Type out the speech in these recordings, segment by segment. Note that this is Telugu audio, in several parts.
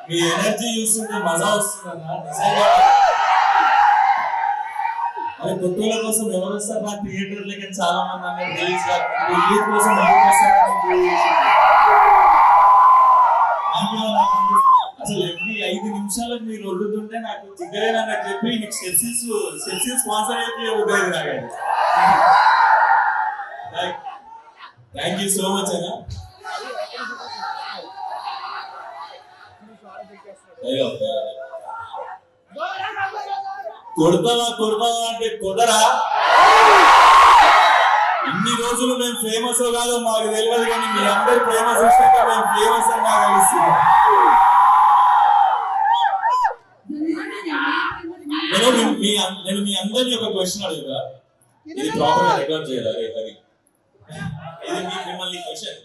మీ ఎనర్జీ చూస్తుంటే మజా వస్తుందన్నా నిజంగా. మరి కొత్తల కోసం ఎవరు వస్తారు నా థియేటర్లకి చాలా మంది అన్నారు రిలీజ్ రిలీజ్ కోసం ఎవరు వస్తారని అసలు ఎవ్రీ 5 నిమిషాలకు మీరు వండుతుంటే నాకు చిగ్గరేనని చెప్పి నీకు సెల్సియస్ స్పాన్సర్ అయితే ఉదయం రాగాలి. థ్యాంక్ యూ సో మచ్ అన్న. కొడతావా అంటే కొడరా. ఇన్ని రోజులు మేము ఫేమస్ కాదో మాకు తెలియదు, కానీ మీ అందరు ఫేమస్ వచ్చాక మేము ఫేమస్ అని నాకు తెలుస్తుంది. నేను మీ అందరినీ ఒక క్వశ్చన్ అడుగుతా, ఇది ప్రాపర్ గా రికార్డ్ చేయాలి. అది ఇది మిమ్మల్ని క్వశ్చన్.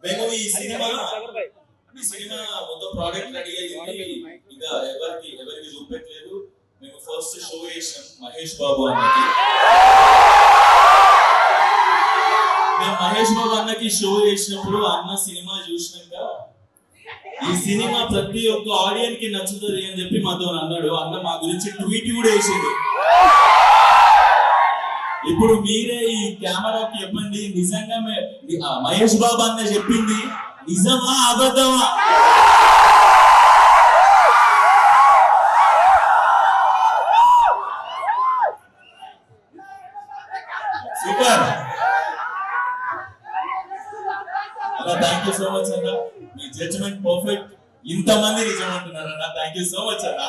మేము ఈ సినిమా మొత్తం ప్రోడక్ట్ రెడీ అయ్యింది, ఇంకా ఎవరికి చూపెట్టలేదు. మేము ఫస్ట్ షో చేసాం మహేష్ బాబు అన్నకి. మేము మహేష్ బాబు అన్నకి షో చేసినప్పుడు అన్న సినిమా చూసినాక ఈ సినిమా ప్రతి ఒక్క ఆడియన్స్ కి నచ్చుతుంది అని చెప్పి మాతో అన్నాడు. అన్న మా గురించి ట్వీట్ కూడా వేసింది. ఇప్పుడు మీరే ఈ కెమెరాకి చెప్పండి, నిజంగా మహేష్ బాబు అన్న చెప్పింది నిజమా అబద్ధమా? సూపర్ అన్న, థ్యాంక్ యూ సో మచ్ అన్న. మీ జడ్జ్మెంట్ పర్ఫెక్ట్. ఇంతమంది నిజం అంటున్నారు అన్న, థ్యాంక్ యూ సో మచ్ అన్న.